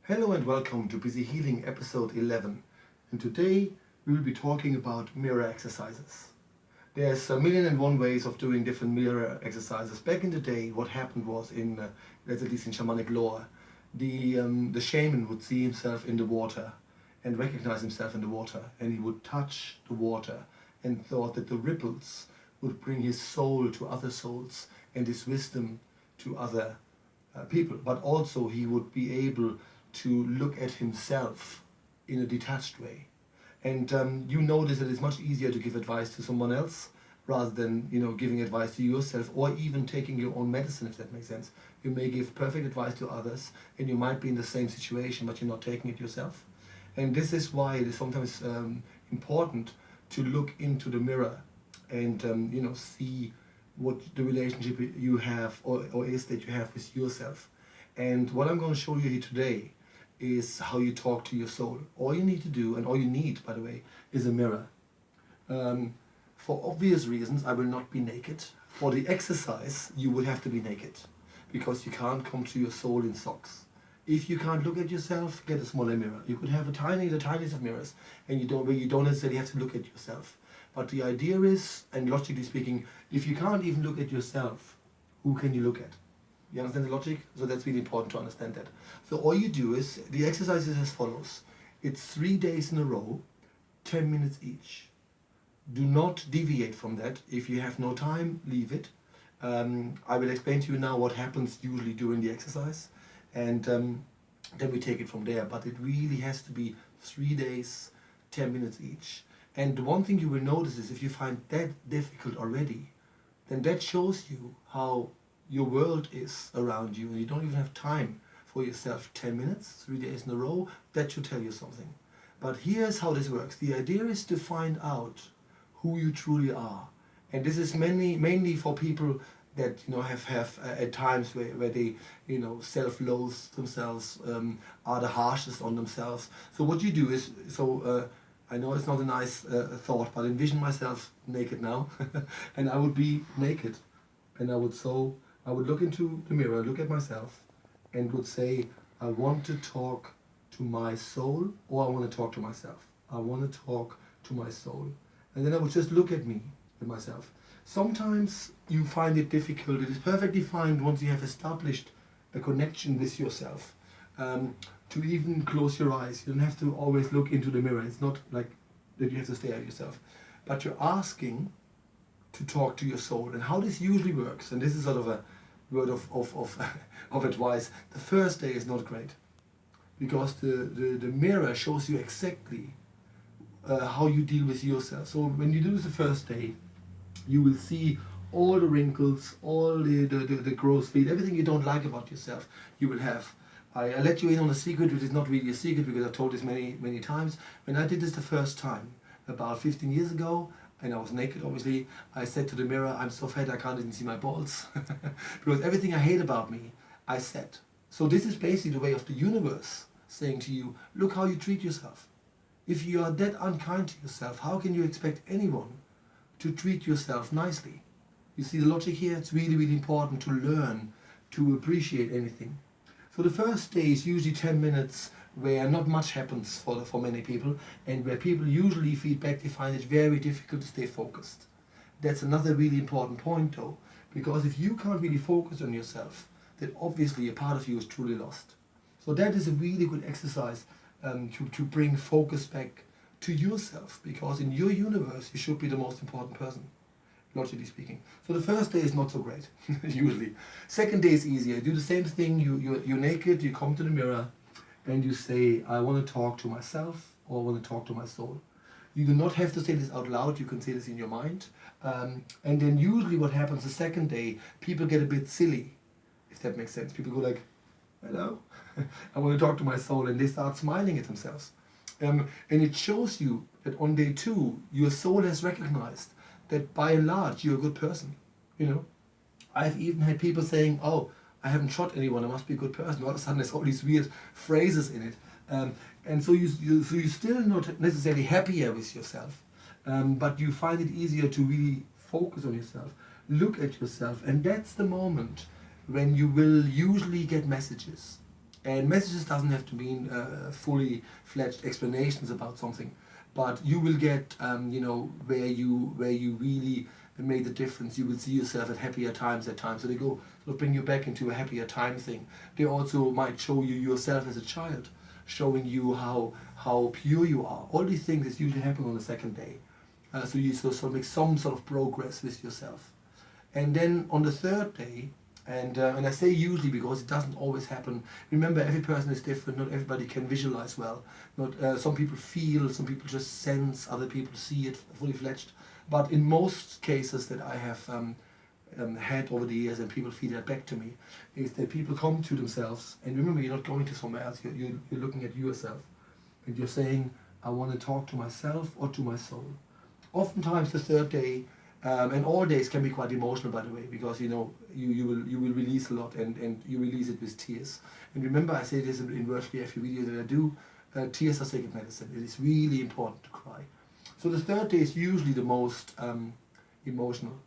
Hello and welcome to Busy Healing episode 11. And today we will be talking about mirror exercises. There's a million and one ways of doing different mirror exercises. Back in the day, what happened was that's at least in shamanic lore, the shaman would see himself in the water and recognize himself in the water, and he would touch the water and thought that the ripples would bring his soul to other souls and his wisdom to other people. But also he would be able to look at himself in a detached way. And you notice that it's much easier to give advice to someone else rather than giving advice to yourself, or even taking your own medicine, if that makes sense. You may give perfect advice to others and you might be in the same situation, but you're not taking it yourself. And this is why it is sometimes important to look into the mirror and see what the relationship you have or is that you have with yourself. And what I'm going to show you here today is how you talk to your soul. All you need to do, and all you need, by the way, is a mirror. For obvious reasons, I will not be naked. For the exercise, you will have to be naked, because you can't come to your soul in socks. If you can't look at yourself, get a smaller mirror. You could have the tiniest of mirrors, and you don't necessarily have to look at yourself. But the idea is, and logically speaking, if you can't even look at yourself, who can you look at? You understand the logic? So that's really important to understand that. So all you do is, the exercise is as follows. It's 3 days in a row, 10 minutes each. Do not deviate from that. If you have no time, leave it. I will explain to you now what happens usually during the exercise, and then we take it from there. But it really has to be 3 days, 10 minutes each. And the one thing you will notice is, if you find that difficult already, then that shows you how your world is around you, and you don't even have time for yourself. 10 minutes, 3 days in a row, that should tell you something. But here's how this works. The idea is to find out who you truly are. And this is mainly for people that have at times where they self-loathe themselves, are the harshest on themselves. So what you do is, I know it's not a nice thought, but envision myself naked now, and I would be naked, and I would look into the mirror, look at myself, and would say, I want to talk to my soul, or I want to talk to myself. I want to talk to my soul. And then I would just look at me, at myself. Sometimes you find it difficult. It is perfectly fine once you have established a connection with yourself, to even close your eyes. You don't have to always look into the mirror. It's not like that you have to stare at yourself. But you're asking to talk to your soul. And how this usually works, and this is sort of a word of advice, the first day is not great, because the mirror shows you exactly how you deal with yourself. So when you do this the first day, you will see all the wrinkles, all the growth feet, everything you don't like about yourself, you will have. I let you in on a secret, which is not really a secret because I've told this many times. When I did this the first time, about 15 years ago, and I was naked obviously, I said to the mirror, I'm so fat I can't even see my balls. Because everything I hate about me, I said. So this is basically the way of the universe saying to you, look how you treat yourself. If you are that unkind to yourself, how can you expect anyone to treat yourself nicely? You see the logic here? It's really, really important to learn to appreciate anything. So the first day is usually 10 minutes where not much happens for many people, and where people usually feedback they find it very difficult to stay focused. That's another really important point though, because if you can't really focus on yourself, then obviously a part of you is truly lost. So that is a really good exercise to bring focus back to yourself, because in your universe you should be the most important person, logically speaking. So the first day is not so great, usually. Second day is easier. You do the same thing, you're naked, you come to the mirror, and you say, I want to talk to myself, or I want to talk to my soul. You do not have to say this out loud, you can say this in your mind. And then usually what happens the second day, people get a bit silly, if that makes sense. People go like, hello, I want to talk to my soul, and they start smiling at themselves. And it shows you that on day 2, your soul has recognized that by and large you're a good person. I've even had people saying, oh, I haven't shot anyone, I must be a good person. All of a sudden there's all these weird phrases in it. And so you're still not necessarily happier with yourself, but you find it easier to really focus on yourself, look at yourself, and that's the moment when you will usually get messages. And messages doesn't have to mean fully fledged explanations about something, but you will get where you really made the difference. You will see yourself at happier times at times. So they go sort of bring you back into a happier time thing. They also might show you yourself as a child, showing you how pure you are. All these things is usually happen on the second day. So you sort of make some sort of progress with yourself. And then on the third day, and I say usually because it doesn't always happen. Remember, every person is different. Not everybody can visualize well. Not some people feel, some people just sense, other people see it fully fledged. But in most cases that I have had over the years, and people feed that back to me, is that people come to themselves. And remember, you're not going to somewhere else. You're looking at yourself, and you're saying, "I want to talk to myself or to my soul." Oftentimes, the third day. And all days can be quite emotional, by the way, because you will release a lot, and you release it with tears. And remember, I say this in virtually every video that I do, tears are sacred medicine. It is really important to cry. So the third day is usually the most emotional.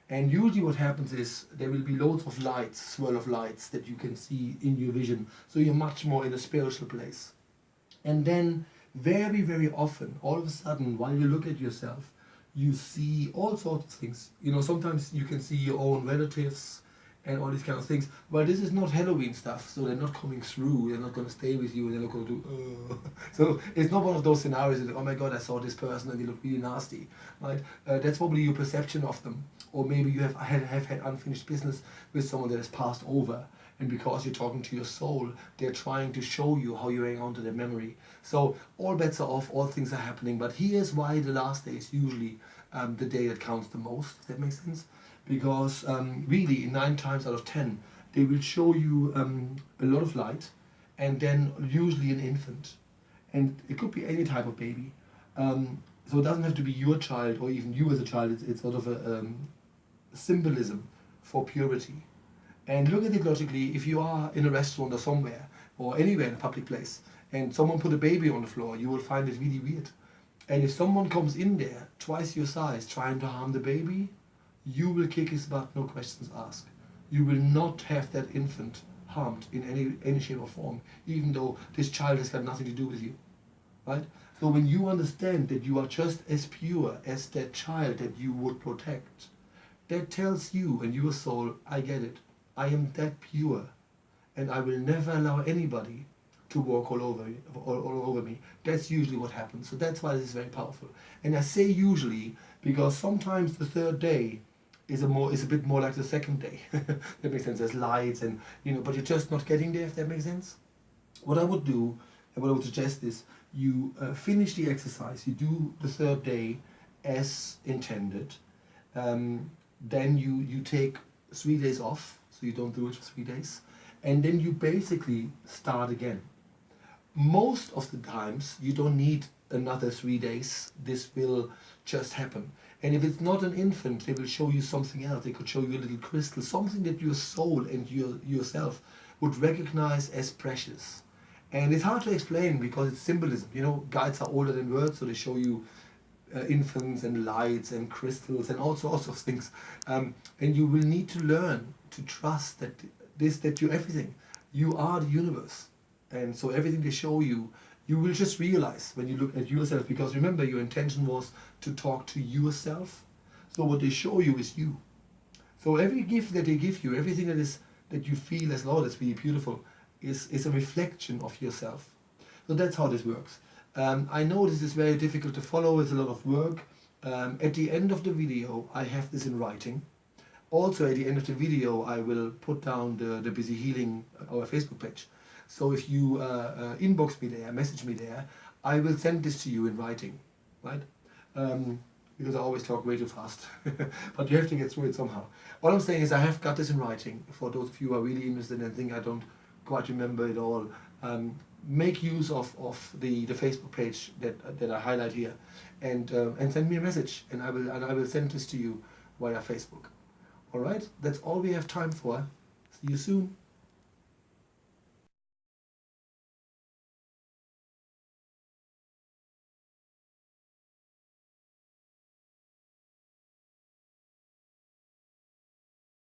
And usually what happens is there will be loads of lights, swirl of lights that you can see in your vision. So you're much more in a spiritual place. And then very, very often, all of a sudden, while you look at yourself, you see all sorts of things. Sometimes you can see your own relatives and all these kind of things. Well, this is not Halloween stuff, so they're not coming through. They're not going to stay with you, and they're not going to do. So it's not one of those scenarios that, oh my God, I saw this person and they look really nasty, right? That's probably your perception of them, or maybe you have had unfinished business with someone that has passed over. And because you're talking to your soul, they're trying to show you how you hang on to their memory. So all bets are off, all things are happening. But here's why the last day is usually the day that counts the most, if that makes sense. Because really, 9 times out of 10, they will show you a lot of light, and then usually an infant. And it could be any type of baby. So it doesn't have to be your child or even you as a child. It's sort of a symbolism for purity. And look at it logically, if you are in a restaurant or somewhere, or anywhere in a public place, and someone put a baby on the floor, you will find it really weird. And if someone comes in there, twice your size, trying to harm the baby, you will kick his butt, no questions asked. You will not have that infant harmed in any shape or form, even though this child has got nothing to do with you, right? So when you understand that you are just as pure as that child that you would protect, that tells you and your soul, I get it. I am that pure, and I will never allow anybody to walk all over me. That's usually what happens. So that's why this is very powerful. And I say usually because sometimes the third day is a bit more like the second day. That makes sense. There's lights and but you're just not getting there. If that makes sense. What I would do and what I would suggest is you finish the exercise. You do the third day as intended. Then you take 3 days off. So you don't do it for 3 days, and then you basically start again. Most of the times you don't need another 3 days. This will just happen. And if it's not an infant, they will show you something else. They could show you a little crystal, something that your soul and yourself would recognize as precious. And it's hard to explain because it's symbolism. Guides are older than words, so they show you infants and lights and crystals and all sorts of things. And you will need to learn to trust that you're everything. You are the universe. And so everything they show you, you will just realize when you look at yourself, because remember, your intention was to talk to yourself. So what they show you is you. So every gift that they give you, everything that you feel as Lord, that's really beautiful, is a reflection of yourself. So that's how this works. I know this is very difficult to follow, it's a lot of work. At the end of the video, I have this in writing. Also, at the end of the video, I will put down the Busy Healing, our Facebook page. So if you inbox me there, message me there, I will send this to you in writing, right? Because I always talk way too fast. But you have to get through it somehow. All I'm saying is I have got this in writing. For those of you who are really interested and think I don't quite remember it all, make use of the Facebook page that I highlight here, and send me a message, and I will send this to you via Facebook. All right, that's all we have time for. See you soon.